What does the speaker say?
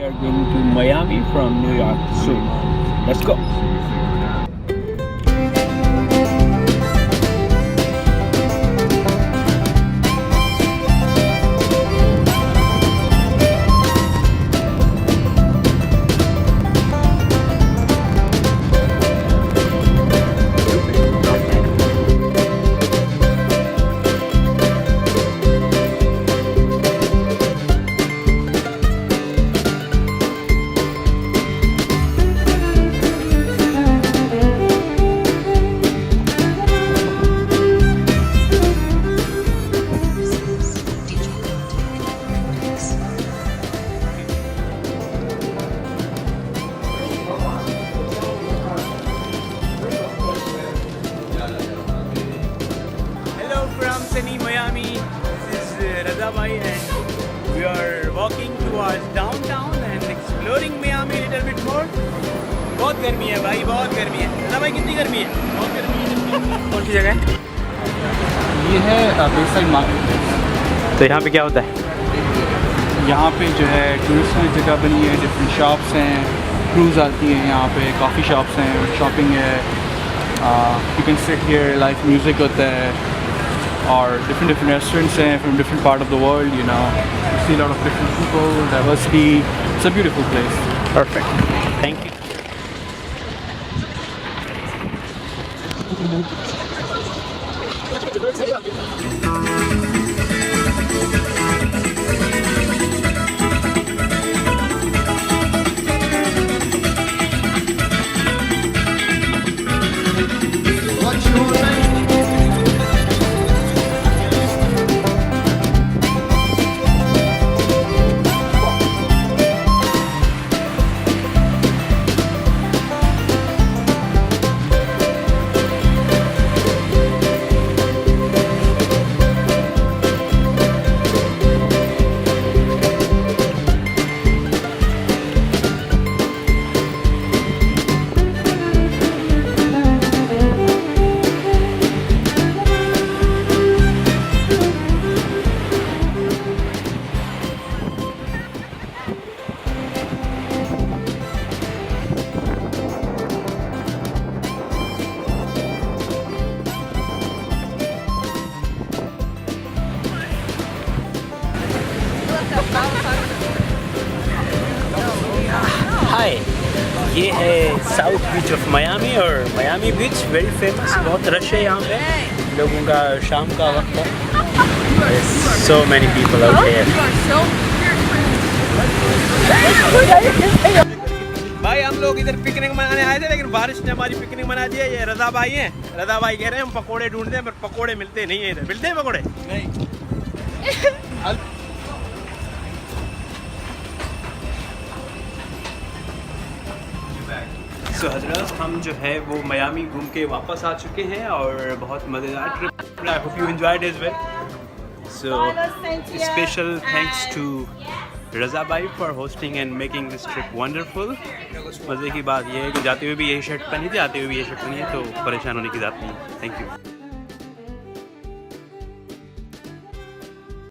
are going to Miami from New York soon. Let's go. Miami. This is Raza bhai and we are walking towards downtown and exploring Miami a little bit more. बहुत गर्मी है भाई, बहुत गर्मी है। रजा भाई कितनी गर्मी है? बहुत गर्मी है। कौन सी जगह है? ये है बेसाइड मार्केट। तो यहाँ पे क्या होता है? यहाँ पे जो है टूरिस्ट की जगह बनी है, डिफरेंट शॉप्स हैं, क्रूज आती हैं यहाँ पे, काफ़ी शॉप्स हैं, शॉपिंग है, you can sit here, live music होता है और डिफरेंट रेस्टोरेंट्स हैं from different part of the world, you know, you see lot of different people, diversity, it's a beautiful place. Perfect, thank you. Hi, ये है south beach of Miami और Miami beach very famous. बहुत rush है यहाँ पे, लोगों का शाम का वक्त है। So many people out here. भाई हम लोग इधर पिकनिक मनाने आए थे लेकिन बारिश ने हमारी पिकनिक मना दी है। ये रजा भाई हैं, रजा भाई कह रहे हैं हम पकोड़े ढूंढते हैं पर पकोड़े मिलते नहीं है इधर। मिलते हैं पकोड़े? नहीं। सो हजरत, हम जो है वो मियामी घूम के वापस आ चुके हैं और बहुत मज़ेदार trip. I hope you enjoyed as well. So special thanks to Raza भाई for hosting and making this trip wonderful. मज़े की बात यह है कि जाते हुए भी यही शर्ट पहनी थी, आते हुए भी यही शर्ट पहनी है, तो परेशान होने की बात नहीं। Thank you.